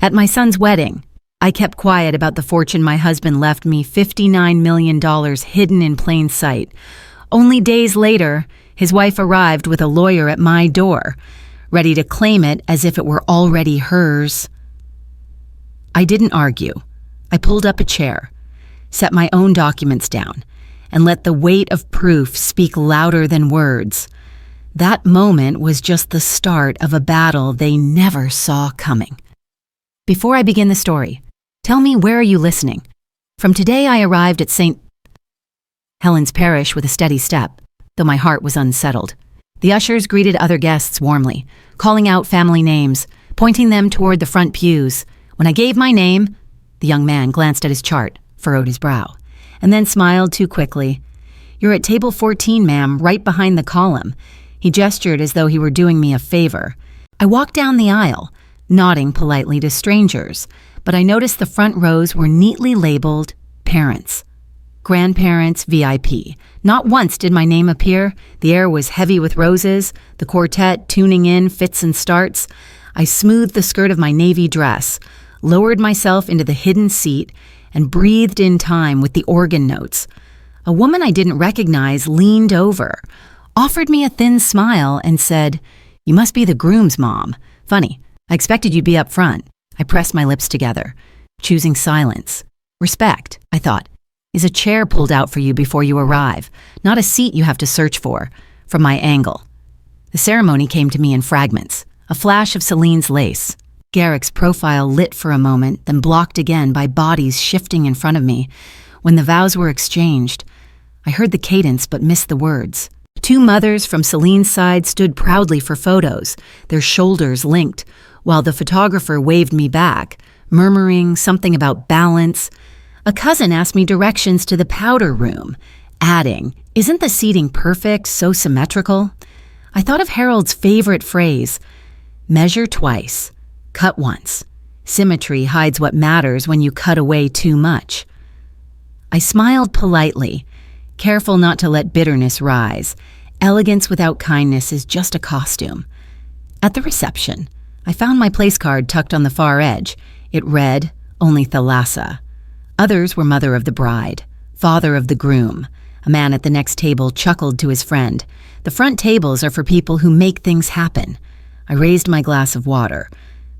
At my son's wedding, I kept quiet about the fortune my husband left me, $59 million hidden in plain sight. Only days later, his wife arrived with a lawyer at my door, ready to claim it as if it were already hers. I didn't argue. I pulled up a chair, set my own documents down, and let the weight of proof speak louder than words. That moment was just the start of a battle they never saw coming. Before I begin the story, tell me, where are you listening? From today I arrived at St. Helens Parish with a steady step, though my heart was unsettled. The ushers greeted other guests warmly, calling out family names, pointing them toward the front pews. When I gave my name, the young man glanced at his chart, furrowed his brow, and then smiled too quickly. "You're at table 14, ma'am, right behind the column." He gestured as though he were doing me a favor. I walked down the aisle, nodding politely to strangers, but I noticed the front rows were neatly labeled parents. Grandparents VIP. Not once did my name appear. The air was heavy with roses, the quartet tuning in fits and starts. I smoothed the skirt of my navy dress, lowered myself into the hidden seat, and breathed in time with the organ notes. A woman I didn't recognize leaned over, offered me a thin smile, and said, "You must be the groom's mom. Funny, I expected you'd be up front." I pressed my lips together, choosing silence. Respect, I thought, is a chair pulled out for you before you arrive, not a seat you have to search for, from my angle. The ceremony came to me in fragments, a flash of Celine's lace. Garrick's profile lit for a moment, then blocked again by bodies shifting in front of me. When the vows were exchanged, I heard the cadence but missed the words. Two mothers from Celine's side stood proudly for photos, their shoulders linked, while the photographer waved me back, murmuring something about balance. A cousin asked me directions to the powder room, adding, "Isn't the seating perfect, so symmetrical?" I thought of Harold's favorite phrase, "Measure twice, cut once. Symmetry hides what matters when you cut away too much." I smiled politely, careful not to let bitterness rise. Elegance without kindness is just a costume. At the reception, I found my place card tucked on the far edge. It read, "Only Thalassa." Others were mother of the bride, father of the groom. A man at the next table chuckled to his friend. "The front tables are for people who make things happen." I raised my glass of water,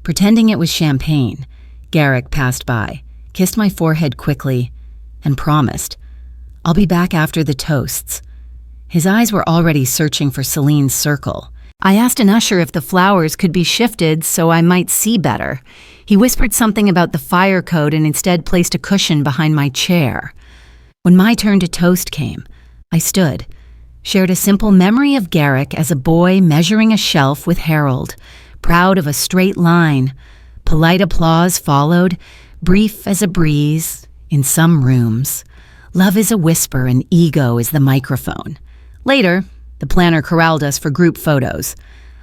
pretending it was champagne. Garrick passed by, kissed my forehead quickly, and promised, "I'll be back after the toasts." His eyes were already searching for Celine's circle. I asked an usher if the flowers could be shifted so I might see better. He whispered something about the fire code and instead placed a cushion behind my chair. When my turn to toast came, I stood, shared a simple memory of Garrick as a boy measuring a shelf with Harold, proud of a straight line. Polite applause followed, brief as a breeze in some rooms. Love is a whisper and ego is the microphone. Later, the planner corralled us for group photos.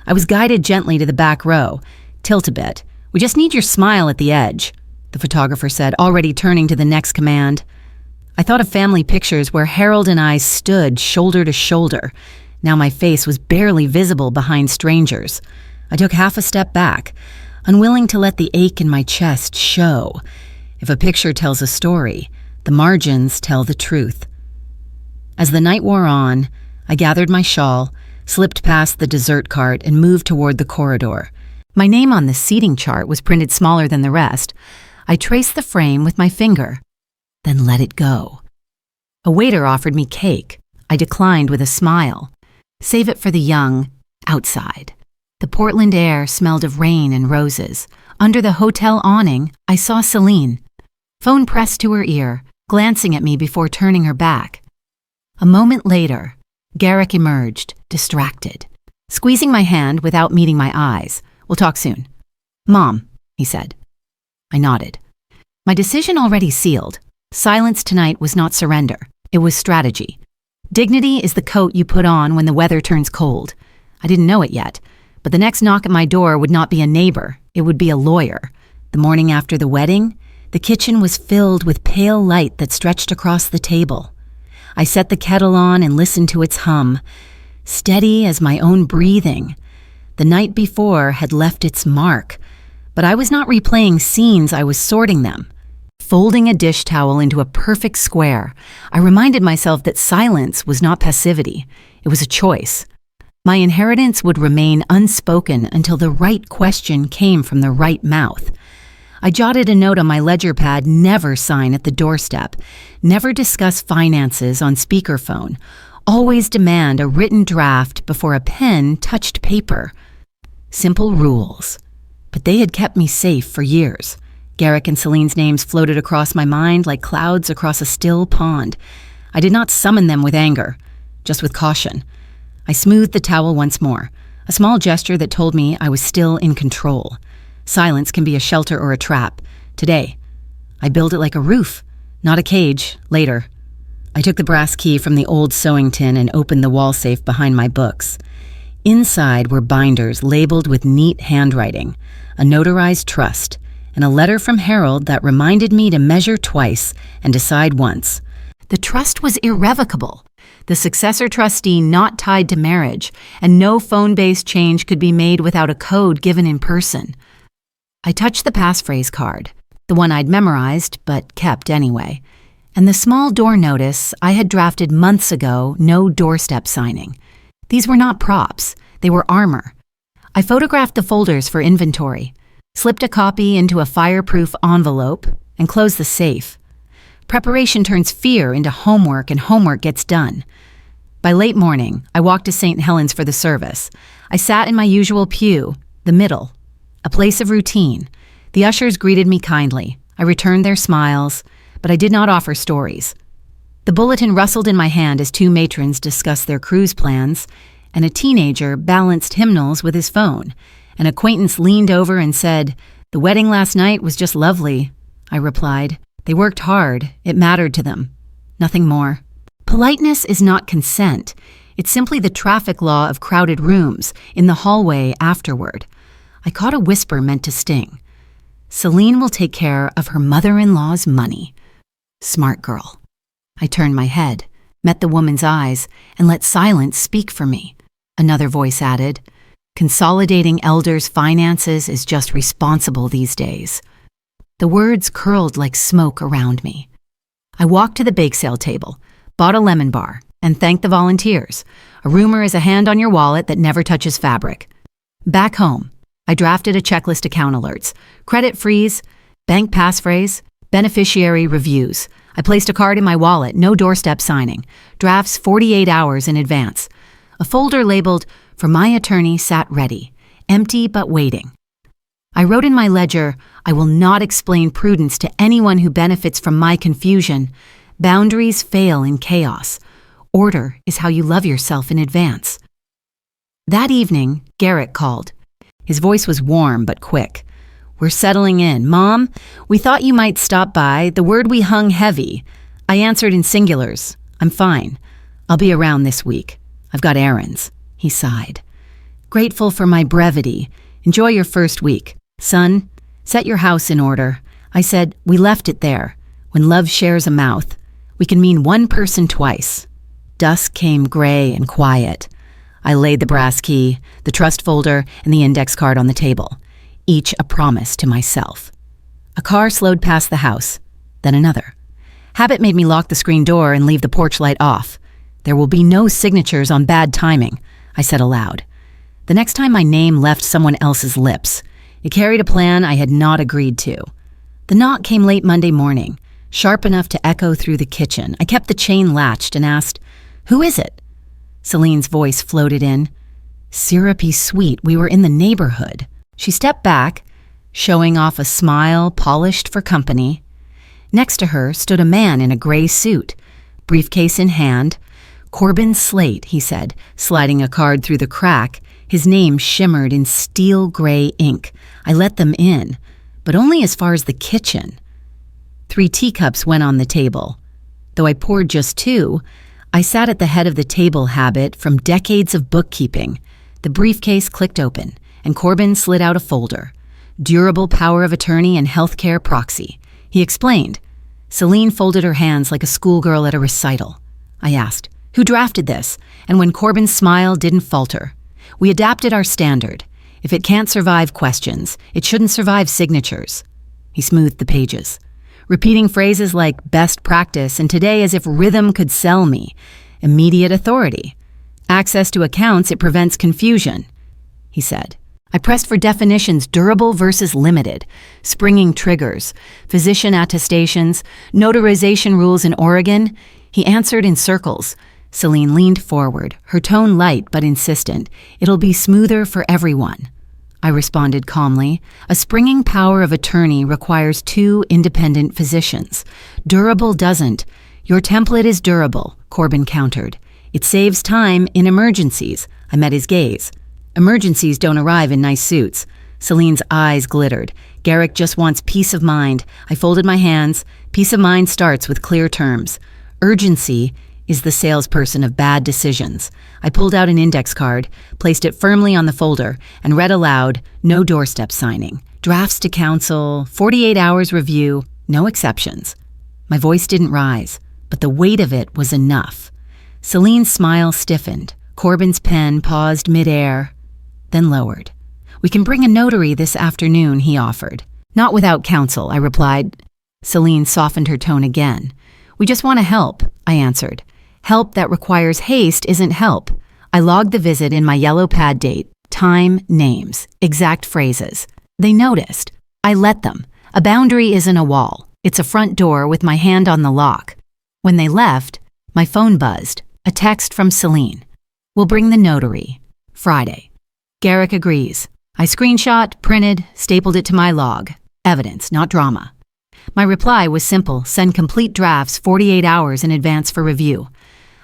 I was guided gently to the back row. "Tilt a bit. We just need your smile at the edge," the photographer said, already turning to the next command. I thought of family pictures where Harold and I stood shoulder to shoulder. Now my face was barely visible behind strangers. I took half a step back, unwilling to let the ache in my chest show. If a picture tells a story, the margins tell the truth. As the night wore on, I gathered my shawl, slipped past the dessert cart, and moved toward the corridor. My name on the seating chart was printed smaller than the rest. I traced the frame with my finger, then let it go. A waiter offered me cake. I declined with a smile. Save it for the young, outside. The Portland air smelled of rain and roses. Under the hotel awning, I saw Celine, phone pressed to her ear, glancing at me before turning her back. A moment later, Garrick emerged, distracted, squeezing my hand without meeting my eyes. "We'll talk soon." "Mom," he said. I nodded. My decision already sealed. Silence tonight was not surrender. It was strategy. Dignity is the coat you put on when the weather turns cold. I didn't know it yet, but the next knock at my door would not be a neighbor. It would be a lawyer. The morning after the wedding, the kitchen was filled with pale light that stretched across the table. I set the kettle on and listened to its hum, steady as my own breathing. The night before had left its mark, But I was not replaying scenes, I was sorting them. Folding a dish towel into a perfect square, I reminded myself that silence was not passivity. It was a choice. My inheritance would remain unspoken until the right question came from the right mouth. I jotted a note on my ledger pad: never sign at the doorstep, never discuss finances on speakerphone, always demand a written draft before a pen touched paper. Simple rules. But they had kept me safe for years. Garrick and Celine's names floated across my mind like clouds across a still pond. I did not summon them with anger, just with caution. I smoothed the towel once more, a small gesture that told me I was still in control. Silence can be a shelter or a trap. Today, I build it like a roof, not a cage. Later, I took the brass key from the old sewing tin and opened the wall safe behind my books. Inside were binders labeled with neat handwriting, a notarized trust, and a letter from Harold that reminded me to measure twice and decide once. The trust was irrevocable, the successor trustee not tied to marriage, and no phone-based change could be made without a code given in person. I touched the passphrase card, the one I'd memorized but kept anyway, and the small door notice I had drafted months ago: no doorstep signing. These were not props, they were armor. I photographed the folders for inventory, slipped a copy into a fireproof envelope, and closed the safe. Preparation turns fear into homework, and homework gets done. By late morning, I walked to St. Helens for the service. I sat in my usual pew, the middle, a place of routine. The ushers greeted me kindly. I returned their smiles, but I did not offer stories. The bulletin rustled in my hand as two matrons discussed their cruise plans, and a teenager balanced hymnals with his phone. An acquaintance leaned over and said, "The wedding last night was just lovely." I replied, "They worked hard. It mattered to them. Nothing more." Politeness is not consent. It's simply the traffic law of crowded rooms, in the hallway afterward. I caught a whisper meant to sting. Celine will take care of her mother-in-law's money. Smart girl. I turned my head, met the woman's eyes, and let silence speak for me. Another voice added, "Consolidating elders' finances is just responsible these days." The words curled like smoke around me. I walked to the bake sale table, bought a lemon bar, and thanked the volunteers. A rumor is a hand on your wallet that never touches fabric. Back home, I drafted a checklist: account alerts, credit freeze, bank passphrase, beneficiary reviews. I placed a card in my wallet: no doorstep signing, drafts 48 hours in advance. A folder labeled "For my attorney" sat ready, empty but waiting. I wrote in my ledger, "I will not explain prudence to anyone who benefits from my confusion. Boundaries fail in chaos. Order is how you love yourself in advance." That evening, Garrett called. His voice was warm but quick. "We're settling in. Mom, we thought you might stop by. The word we hung heavy." I answered in singulars. "I'm fine. I'll be around this week. I've got errands." He sighed. "Grateful for my brevity. Enjoy your first week. Son, set your house in order." I said, "We left it there. When love shares a mouth, we can mean one person twice." Dusk came gray and quiet. I laid the brass key, the trust folder, and the index card on the table, each a promise to myself. A car slowed past the house, then another. Habit made me lock the screen door and leave the porch light off. "There will be no signatures on bad timing," I said aloud. The next time my name left someone else's lips, it carried a plan I had not agreed to. The knock came late Monday morning, sharp enough to echo through the kitchen. I kept the chain latched and asked, "Who is it?" Celine's voice floated in. Syrupy sweet, we were in the neighborhood. She stepped back, showing off a smile polished for company. Next to her stood a man in a gray suit, briefcase in hand. "Corbin Slate," he said, sliding a card through the crack. His name shimmered in steel gray ink. I let them in, but only as far as the kitchen. 3 teacups went on the table. Though I poured just 2, I sat at the head of the table habit from decades of bookkeeping. The briefcase clicked open, and Corbin slid out a folder. "Durable power of attorney and healthcare proxy." He explained. Celine folded her hands like a schoolgirl at a recital. I asked, "Who drafted this?" And when Corbin's smile didn't falter, "We adapted our standard. If it can't survive questions, it shouldn't survive signatures. He smoothed the pages, repeating phrases like best practice and today as if rhythm could sell me. Immediate authority. Access to accounts, it prevents confusion, he said. I pressed for definitions, durable versus limited, springing triggers, physician attestations, notarization rules in Oregon. He answered in circles. Celine leaned forward, her tone light but insistent. It'll be smoother for everyone. I responded calmly. A springing power of attorney requires 2 independent physicians. Durable doesn't. Your template is durable, Corbin countered. It saves time in emergencies. I met his gaze. Emergencies don't arrive in nice suits. Celine's eyes glittered. Garrick just wants peace of mind. I folded my hands. Peace of mind starts with clear terms. Urgency is the salesperson of bad decisions. I pulled out an index card, placed it firmly on the folder, and read aloud, no doorstep signing. Drafts to counsel, 48 hours review, no exceptions. My voice didn't rise, but the weight of it was enough. Celine's smile stiffened. Corbin's pen paused midair, then lowered. We can bring a notary this afternoon, he offered. Not without counsel, I replied. Celine softened her tone again. We just want to help, I answered. Help that requires haste isn't help. I logged the visit in my yellow pad date, time, names, exact phrases. They noticed. I let them. A boundary isn't a wall. It's a front door with my hand on the lock. When they left, my phone buzzed. A text from Celine. We'll bring the notary. Friday. Garrick agrees. I screenshot, printed, stapled it to my log. Evidence, not drama. My reply was simple. Send complete drafts 48 hours in advance for review.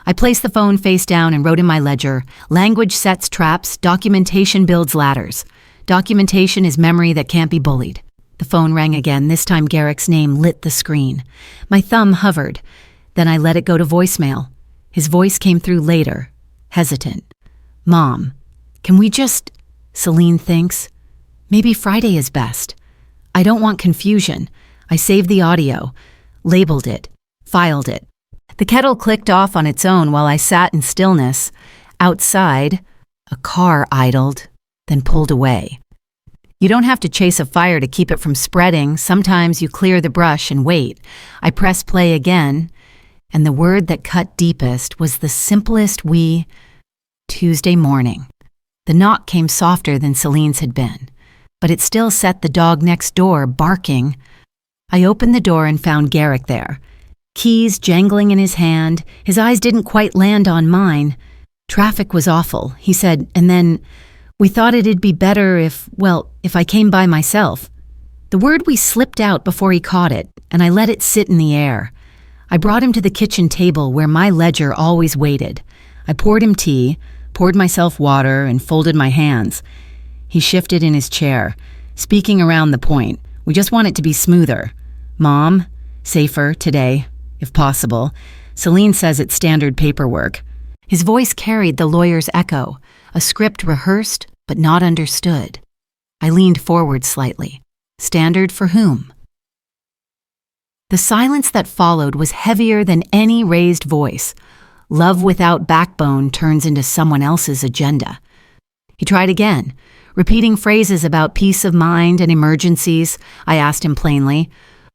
I placed the phone face down and wrote in my ledger, language sets traps, documentation builds ladders. Documentation is memory that can't be bullied. The phone rang again. This time Garrick's name lit the screen. My thumb hovered. Then I let it go to voicemail. His voice came through later, hesitant. Mom, can we just... Celine thinks. Maybe Friday is best. I don't want confusion. I saved the audio, labeled it, filed it. The kettle clicked off on its own while I sat in stillness. Outside, a car idled, then pulled away. You don't have to chase a fire to keep it from spreading. Sometimes you clear the brush and wait. I pressed play again, and the word that cut deepest was the simplest Tuesday morning. The knock came softer than Celine's had been, but it still set the dog next door barking. I opened the door and found Garrick there. Keys jangling in his hand, his eyes didn't quite land on mine. Traffic was awful, he said, and then, we thought it'd be better if I came by myself. The word we slipped out before he caught it, and I let it sit in the air. I brought him to the kitchen table where my ledger always waited. I poured him tea, poured myself water, and folded my hands. He shifted in his chair, speaking around the point. We just want it to be smoother. Mom, safer today, if possible. Celine says it's standard paperwork. His voice carried the lawyer's echo, a script rehearsed but not understood. I leaned forward slightly. Standard for whom? The silence that followed was heavier than any raised voice. Love without backbone turns into someone else's agenda. He tried again, repeating phrases about peace of mind and emergencies. I asked him plainly,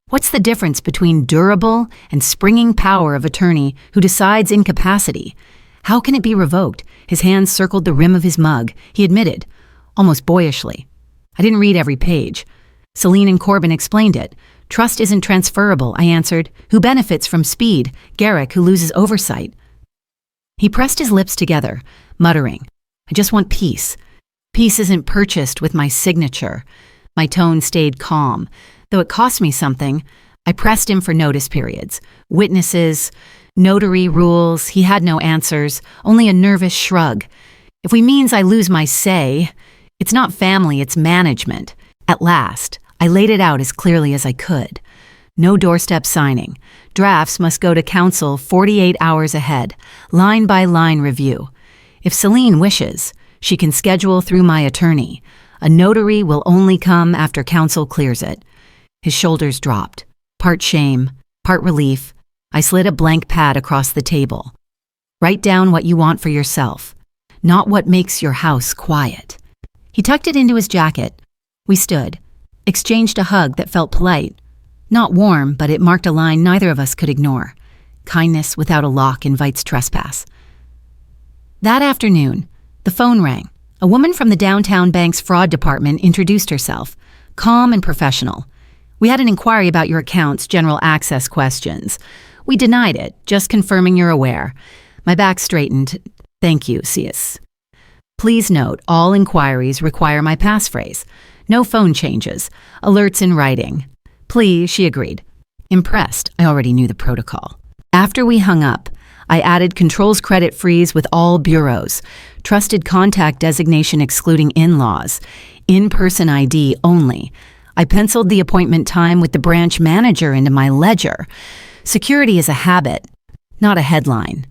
what's the difference between durable and springing power of attorney who decides incapacity? How can it be revoked? His hands circled the rim of his mug. He admitted, almost boyishly. I didn't read every page. Celine and Corbin explained it. Trust isn't transferable, I answered. Who benefits from speed? Garrick, who loses oversight. He pressed his lips together, muttering, I just want peace. Peace isn't purchased with my signature. My tone stayed calm. Though it cost me something, I pressed him for notice periods, witnesses, notary rules. He had no answers, only a nervous shrug. If we means I lose my say, it's not family, it's management. At last, I laid it out as clearly as I could. No doorstep signing. Drafts must go to counsel 48 hours ahead, line-by-line review. If Celine wishes, she can schedule through my attorney. A notary will only come after counsel clears it. His shoulders dropped. Part shame, part relief. I slid a blank pad across the table. Write down what you want for yourself, not what makes your house quiet. He tucked it into his jacket. We stood, exchanged a hug that felt polite. Not warm, but it marked a line neither of us could ignore. Kindness without a lock invites trespass. That afternoon, the phone rang. A woman from the downtown bank's fraud department introduced herself, calm and professional. We had an inquiry about your account's general access questions. We denied it, just confirming you're aware. My back straightened. Thank you, Sis. Please note, all inquiries require my passphrase. No phone changes. Alerts in writing. Please, she agreed. Impressed, I already knew the protocol. After we hung up, I added controls credit freeze with all bureaus, trusted contact designation excluding in-laws, in-person ID only. I penciled the appointment time with the branch manager into my ledger. Security is a habit, not a headline.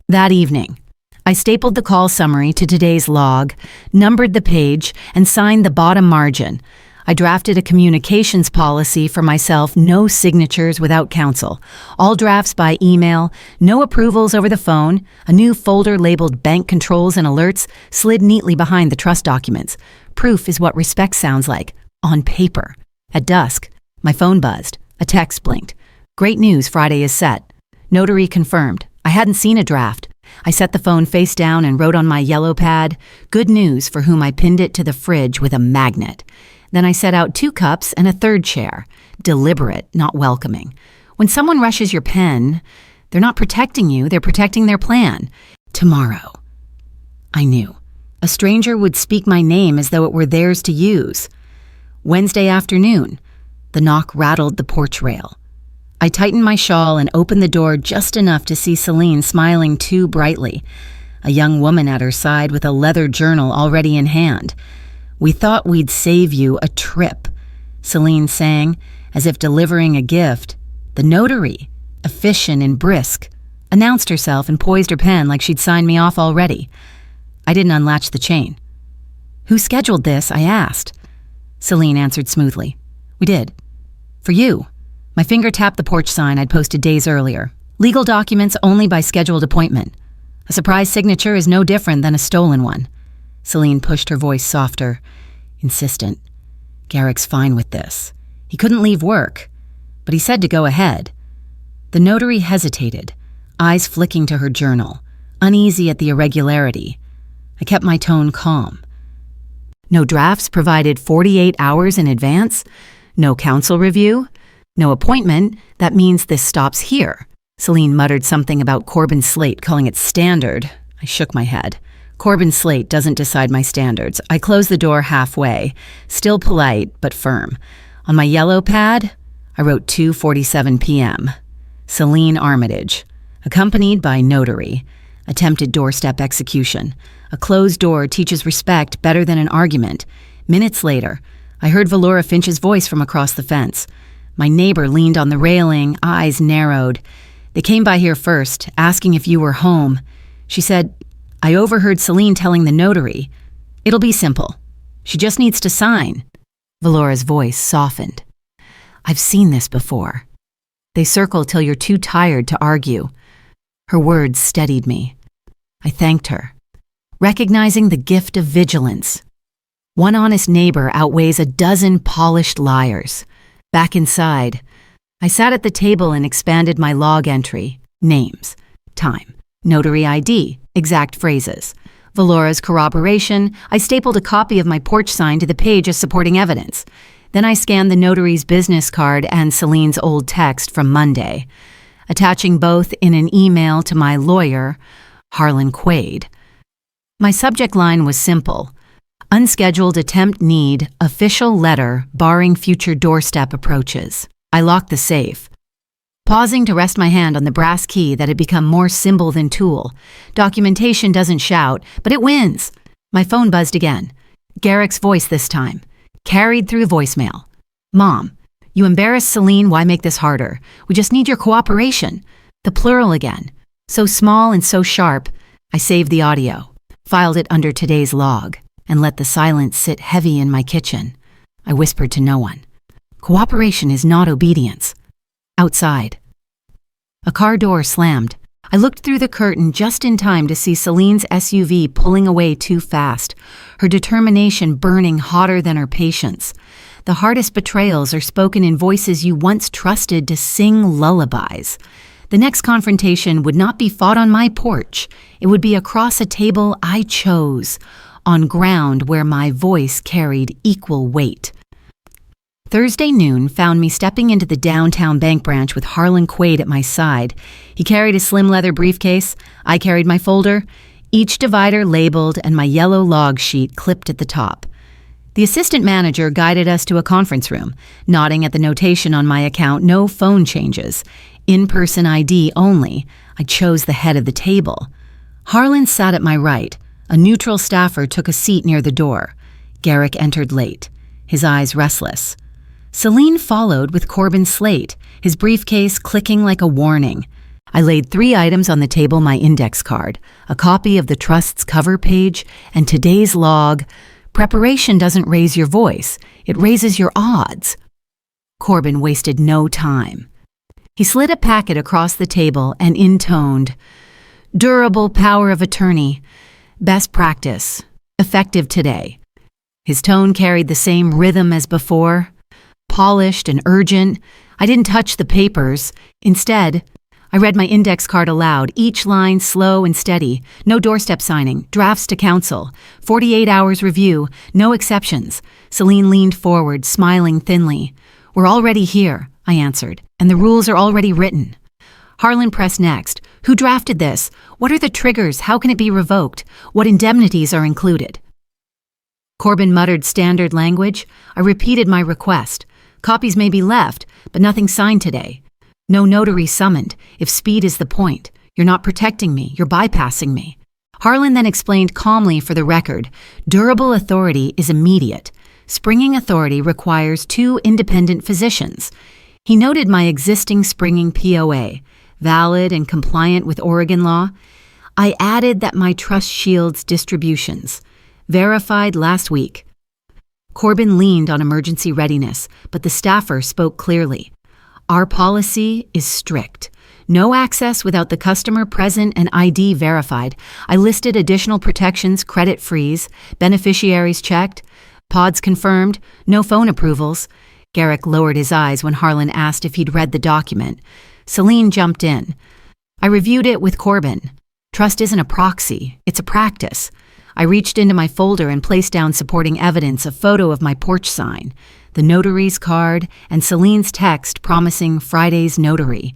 That evening, I stapled the call summary to today's log, numbered the page, and signed the bottom margin. I drafted a communications policy for myself, no signatures without counsel, all drafts by email, no approvals over the phone. A new folder labeled bank controls and alerts slid neatly behind the trust documents. Proof is what respect sounds like, on paper. At dusk, my phone buzzed. A text blinked. Great news, Friday is set. Notary confirmed. I hadn't seen a draft. I set the phone face down and wrote on my yellow pad, good news, for whom I pinned it to the fridge with a magnet. Then I set out 2 cups and a third chair, deliberate, not welcoming. When someone rushes your pen, they're not protecting you, they're protecting their plan. Tomorrow. I knew. A stranger would speak my name as though it were theirs to use. Wednesday afternoon. The knock rattled the porch rail. I tightened my shawl and opened the door just enough to see Celine smiling too brightly, a young woman at her side with a leather journal already in hand. We thought we'd save you a trip, Celine sang, as if delivering a gift. The notary, efficient and brisk, announced herself and poised her pen like she'd signed me off already. I didn't unlatch the chain. Who scheduled this? I asked. Celine answered smoothly. We did. For you. My finger tapped the porch sign I'd posted days earlier. Legal documents only by scheduled appointment. A surprise signature is no different than a stolen one. Celine pushed her voice softer, insistent. Garrick's fine with this. He couldn't leave work, but he said to go ahead. The notary hesitated, eyes flicking to her journal, uneasy at the irregularity. I kept my tone calm. No drafts provided 48 hours in advance? No counsel review? No appointment? That means this stops here. Celine muttered something about Corbin Slate calling it standard. I shook my head. Corbin Slate doesn't decide my standards. I closed the door halfway, still polite but firm. On my yellow pad, I wrote 2:47 p.m. Celine Armitage, accompanied by notary. Attempted doorstep execution. A closed door teaches respect better than an argument. Minutes later, I heard Valora Finch's voice from across the fence. My neighbor leaned on the railing, eyes narrowed. They came by here first, asking if you were home. She said, I overheard Celine telling the notary, it'll be simple. She just needs to sign. Valora's voice softened. I've seen this before. They circle till you're too tired to argue. Her words steadied me. I thanked her, recognizing the gift of vigilance. One honest neighbor outweighs a dozen polished liars. Back inside, I sat at the table and expanded my log entry, names, time, notary ID, exact phrases. Valora's corroboration, I stapled a copy of my porch sign to the page as supporting evidence. Then I scanned the notary's business card and Celine's old text from Monday, attaching both in an email to my lawyer, Harlan Quaid. My subject line was simple. Unscheduled attempt need, official letter barring future doorstep approaches. I locked the safe, pausing to rest my hand on the brass key that had become more symbol than tool. Documentation doesn't shout, but it wins. My phone buzzed again. Garrick's voice this time, carried through voicemail. Mom, you embarrassed Celine, why make this harder? We just need your cooperation. The plural again. So small and so sharp. I saved the audio, filed it under today's log, and let the silence sit heavy in my kitchen. I whispered to no one. Cooperation is not obedience. Outside. A car door slammed. I looked through the curtain just in time to see Celine's SUV pulling away too fast, her determination burning hotter than her patience. The hardest betrayals are spoken in voices you once trusted to sing lullabies. The next confrontation would not be fought on my porch. It would be across a table I chose, on ground where my voice carried equal weight. Thursday noon found me stepping into the downtown bank branch with Harlan Quaid at my side. He carried a slim leather briefcase. I carried my folder, each divider labeled and my yellow log sheet clipped at the top. The assistant manager guided us to a conference room, nodding at the notation on my account, no phone changes. In-person ID only. I chose the head of the table. Harlan sat at my right. A neutral staffer took a seat near the door. Garrick entered late, his eyes restless. Celine followed with Corbin's slate, his briefcase clicking like a warning. I laid 3 items on the table, my index card, a copy of the trust's cover page, and today's log. Preparation doesn't raise your voice, it raises your odds. Corbin wasted no time. He slid a packet across the table and intoned, "Durable power of attorney, best practice, effective today." His tone carried the same rhythm as before. Polished and urgent. I didn't touch the papers. Instead, I read my index card aloud, each line slow and steady. No doorstep signing, drafts to counsel, 48 hours review, no exceptions. Celine leaned forward, smiling thinly. "We're already here," I answered, "and the rules are already written." Harlan pressed next. "Who drafted this? What are the triggers? How can it be revoked? What indemnities are included?" Corbin muttered standard language. I repeated my request. Copies may be left, but nothing signed today. No notary summoned. If speed is the point, you're not protecting me, you're bypassing me. Harlan then explained calmly for the record, durable authority is immediate. Springing authority requires 2 independent physicians. He noted my existing springing POA, valid and compliant with Oregon law. I added that my trust shields distributions, verified last week. Corbin leaned on emergency readiness, but the staffer spoke clearly. Our policy is strict. No access without the customer present and ID verified. I listed additional protections, credit freeze, beneficiaries checked, pods confirmed, no phone approvals. Garrick lowered his eyes when Harlan asked if he'd read the document. Celine jumped in. I reviewed it with Corbin. Trust isn't a proxy, it's a practice. I reached into my folder and placed down supporting evidence, a photo of my porch sign, the notary's card, and Celine's text promising Friday's notary.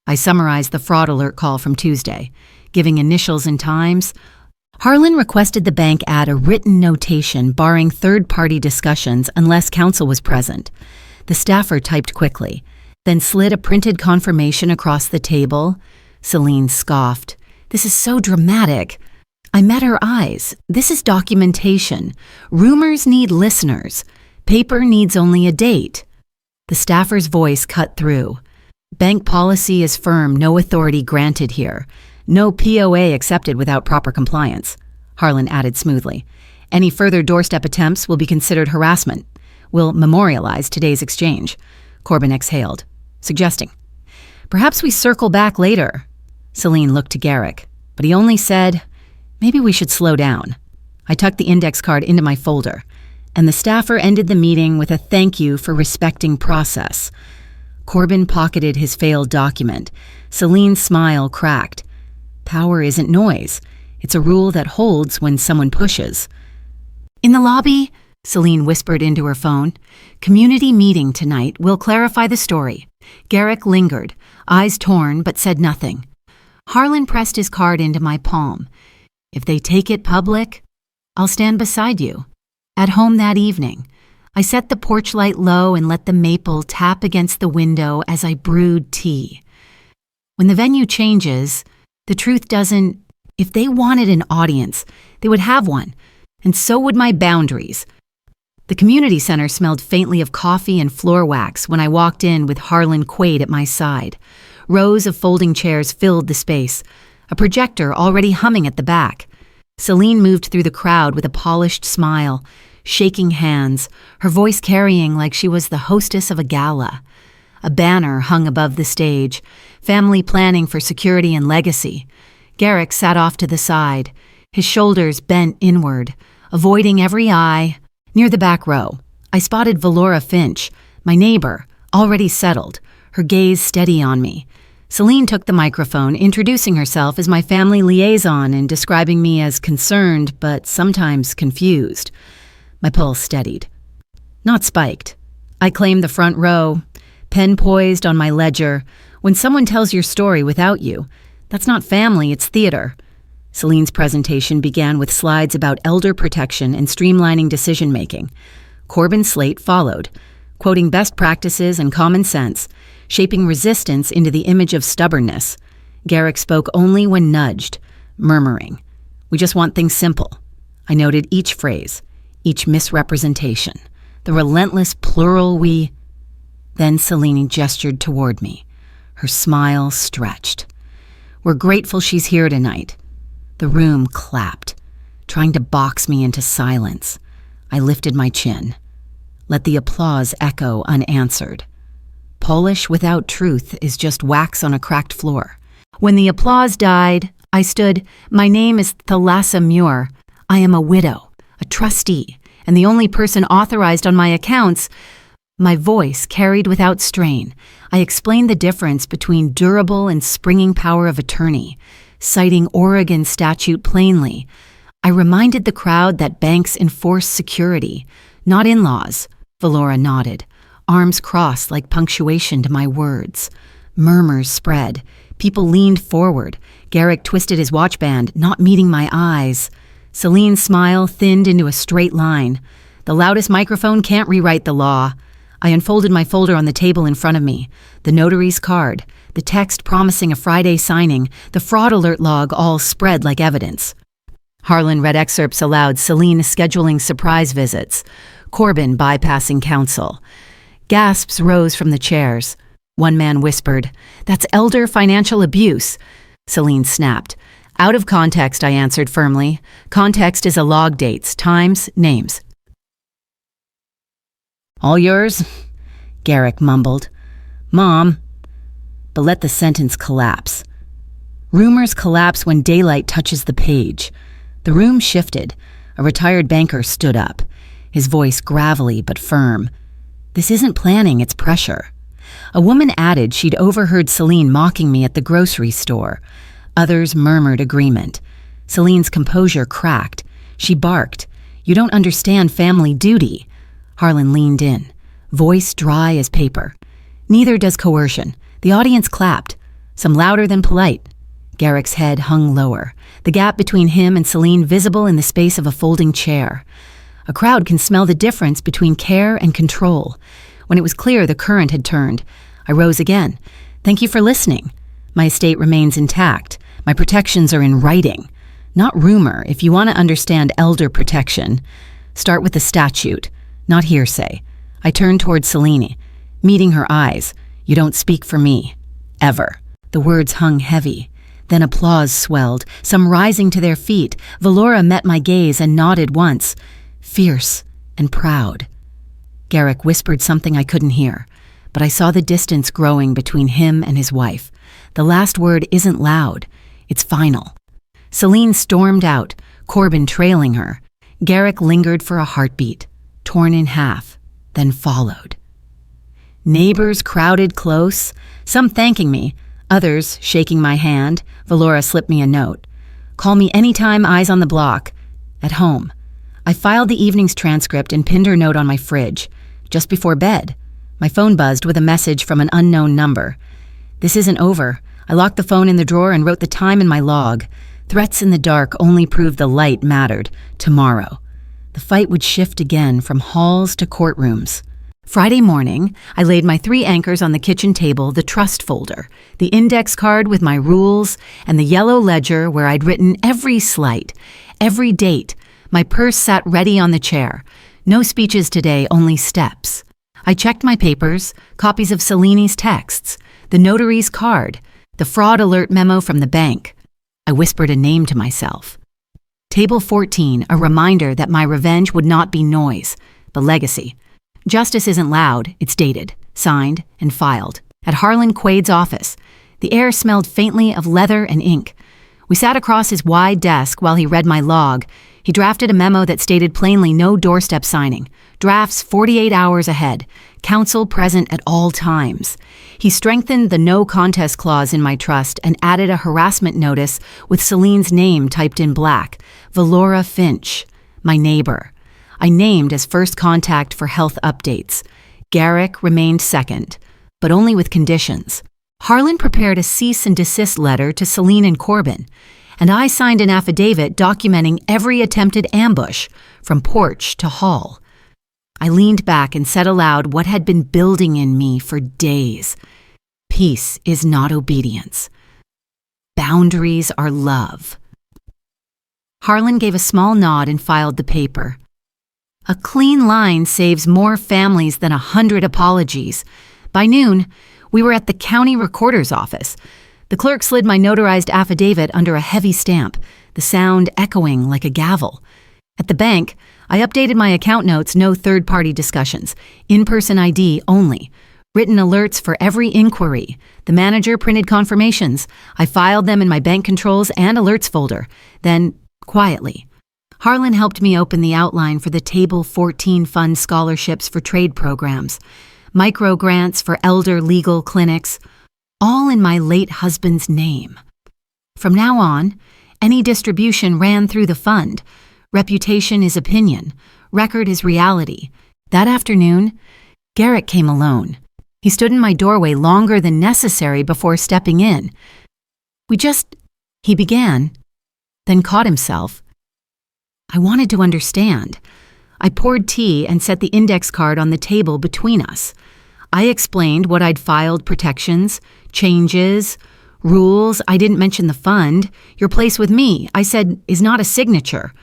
I summarized the fraud alert call from Tuesday, giving initials and times. Harlan requested the bank add a written notation barring third-party discussions unless counsel was present. The staffer typed quickly, then slid a printed confirmation across the table. Celine scoffed. "This is so dramatic." I met her eyes. This is documentation. Rumors need listeners. Paper needs only a date. The staffer's voice cut through. Bank policy is firm, no authority granted here. No POA accepted without proper compliance. Harlan added smoothly. Any further doorstep attempts will be considered harassment. We'll memorialize today's exchange. Corbin exhaled, suggesting, "Perhaps we circle back later." Celine looked to Garrick, but he only said, "Maybe we should slow down." I tucked the index card into my folder, and the staffer ended the meeting with a thank you for respecting process. Corbin pocketed his failed document. Celine's smile cracked. Power isn't noise. It's a rule that holds when someone pushes. "In the lobby," Celine whispered into her phone. "Community meeting tonight. We'll clarify the story." Garrick lingered, eyes torn, but said nothing. Harlan pressed his card into my palm. "If they take it public, I'll stand beside you." At home that evening, I set the porch light low and let the maple tap against the window as I brewed tea. When the venue changes, the truth doesn't. If they wanted an audience, they would have one, and so would my boundaries. The community center smelled faintly of coffee and floor wax when I walked in with Harlan Quaid at my side. Rows of folding chairs filled the space, a projector already humming at the back. Celine moved through the crowd with a polished smile, shaking hands, her voice carrying like she was the hostess of a gala. A banner hung above the stage, family planning for security and legacy. Garrick sat off to the side, his shoulders bent inward, avoiding every eye. Near the back row, I spotted Valora Finch, my neighbor, already settled, her gaze steady on me. Celine took the microphone, introducing herself as my family liaison and describing me as concerned but sometimes confused. My pulse steadied. Not spiked. I claimed the front row, pen poised on my ledger. When someone tells your story without you, that's not family, it's theater. Celine's presentation began with slides about elder protection and streamlining decision-making. Corbin's slate followed, quoting best practices and common sense, shaping resistance into the image of stubbornness. Garrick spoke only when nudged, murmuring, "We just want things simple." I noted each phrase, each misrepresentation, the relentless plural we. Then Celine gestured toward me, her smile stretched. "We're grateful she's here tonight." The room clapped, trying to box me into silence. I lifted my chin. Let the applause echo unanswered. Polish without truth is just wax on a cracked floor. When the applause died, I stood, "My name is Thalassa Muir. I am a widow, a trustee, and the only person authorized on my accounts." My voice carried without strain. I explained the difference between durable and springing power of attorney, citing Oregon statute plainly. I reminded the crowd that banks enforce security, not in-laws. Valora nodded, arms crossed like punctuation to my words. Murmurs spread. People leaned forward. Garrick twisted his watch band, not meeting my eyes. Celine's smile thinned into a straight line. The loudest microphone can't rewrite the law. I unfolded my folder on the table in front of me. The notary's card, the text promising a Friday signing, the fraud alert log all spread like evidence. Harlan read excerpts aloud, Celine scheduling surprise visits, Corbin bypassing counsel. Gasps rose from the chairs. One man whispered, "That's elder financial abuse." Celine snapped. "Out of context," I answered firmly. "Context is a log, dates, times, names." "All yours?" Garrick mumbled. "Mom." But let the sentence collapse. Rumors collapse when daylight touches the page. The room shifted. A retired banker stood up, his voice gravelly but firm. "This isn't planning, it's pressure." A woman added she'd overheard Celine mocking me at the grocery store. Others murmured agreement. Celine's composure cracked. She barked, "You don't understand family duty." Harlan leaned in, voice dry as paper. "Neither does coercion." The audience clapped, some louder than polite. Garrick's head hung lower, the gap between him and Celine visible in the space of a folding chair. A crowd can smell the difference between care and control. When it was clear the current had turned, I rose again. "Thank you for listening. My estate remains intact. My protections are in writing. Not rumor, if you want to understand elder protection. Start with the statute, not hearsay." I turned toward Celine, meeting her eyes. "You don't speak for me. Ever." The words hung heavy. Then applause swelled, some rising to their feet. Valora met my gaze and nodded once, fierce and proud. Garrick whispered something I couldn't hear, but I saw the distance growing between him and his wife. The last word isn't loud, it's final. Celine stormed out, Corbin trailing her. Garrick lingered for a heartbeat, torn in half, then followed. Neighbors crowded close, some thanking me, others shaking my hand. Valora slipped me a note. "Call me anytime, eyes on the block. At home." I filed the evening's transcript and pinned her note on my fridge. Just before bed, my phone buzzed with a message from an unknown number. "This isn't over." I locked the phone in the drawer and wrote the time in my log. Threats in the dark only proved the light mattered. Tomorrow. The fight would shift again from halls to courtrooms. Friday morning, I laid my 3 anchors on the kitchen table, the trust folder, the index card with my rules, and the yellow ledger where I'd written every slight, every date. My purse sat ready on the chair. No speeches today, only steps. I checked my papers, copies of Celine's texts, the notary's card, the fraud alert memo from the bank. I whispered a name to myself. Table 14, a reminder that my revenge would not be noise, but legacy. Justice isn't loud, it's dated. signed, and filed. At Harlan Quaid's office, the air smelled faintly of leather and ink. We sat across his wide desk while he read my log. He drafted a memo that stated plainly no doorstep signing. Drafts 48 hours ahead. Counsel present at all times. He strengthened the no contest clause in my trust and added a harassment notice with Celine's name typed in black. Valora Finch, my neighbor. I named as first contact for health updates. Garrick remained second, but only with conditions. Harlan prepared a cease and desist letter to Celine and Corbin, and I signed an affidavit documenting every attempted ambush, from porch to hall. I leaned back and said aloud what had been building in me for days. Peace is not obedience. Boundaries are love. Harlan gave a small nod and filed the paper. A clean line saves more families than 100 apologies. By noon, we were at the county recorder's office. The clerk slid my notarized affidavit under a heavy stamp, the sound echoing like a gavel. At the bank, I updated my account notes, no third-party discussions, in-person ID only, written alerts for every inquiry. The manager printed confirmations. I filed them in my bank controls and alerts folder. Then, quietly, Harlan helped me open the outline for the Table 14 Fund scholarships for trade programs, micro grants for elder legal clinics, all in my late husband's name. From now on, any distribution ran through the fund. Reputation is opinion. Record is reality. That afternoon, Garrick came alone. He stood in my doorway longer than necessary before stepping in. He began, then caught himself. I wanted to understand. I poured tea and set the index card on the table between us. I explained what I'd filed: protections, changes, rules. I didn't mention the fund. Your place with me, I said, is not a signature.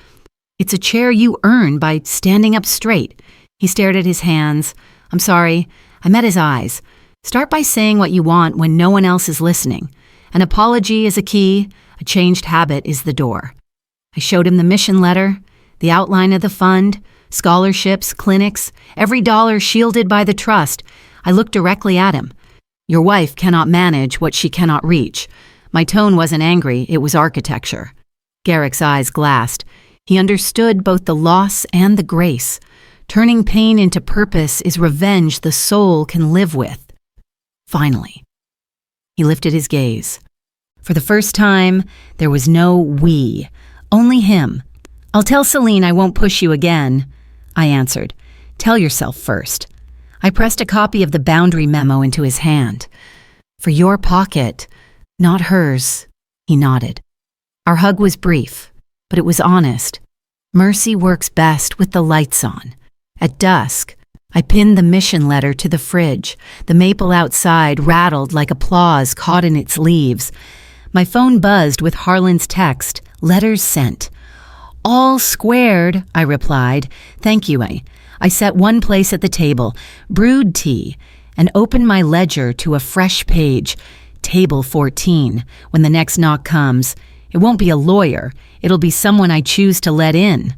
It's a chair you earn by standing up straight. He stared at his hands. I'm sorry. I met his eyes. Start by saying what you want when no one else is listening. An apology is a key. A changed habit is the door. I showed him the mission letter, the outline of the fund, scholarships, clinics, every dollar shielded by the trust. I looked directly at him. Your wife cannot manage what she cannot reach. My tone wasn't angry, it was architecture. Garrick's eyes glassed. He understood both the loss and the grace. Turning pain into purpose is revenge the soul can live with. Finally, he lifted his gaze. For the first time, there was no we, only him. I'll tell Celine I won't push you again, I answered. Tell yourself first. I pressed a copy of the boundary memo into his hand. For your pocket, not hers, he nodded. Our hug was brief, but it was honest. Mercy works best with the lights on. At dusk, I pinned the mission letter to the fridge. The maple outside rattled like applause caught in its leaves. My phone buzzed with Harlan's text, letters sent. All squared, I replied. Thank you, I set one place at the table, brewed tea, and opened my ledger to a fresh page, Table 14. When the next knock comes, it won't be a lawyer, it'll be someone I choose to let in.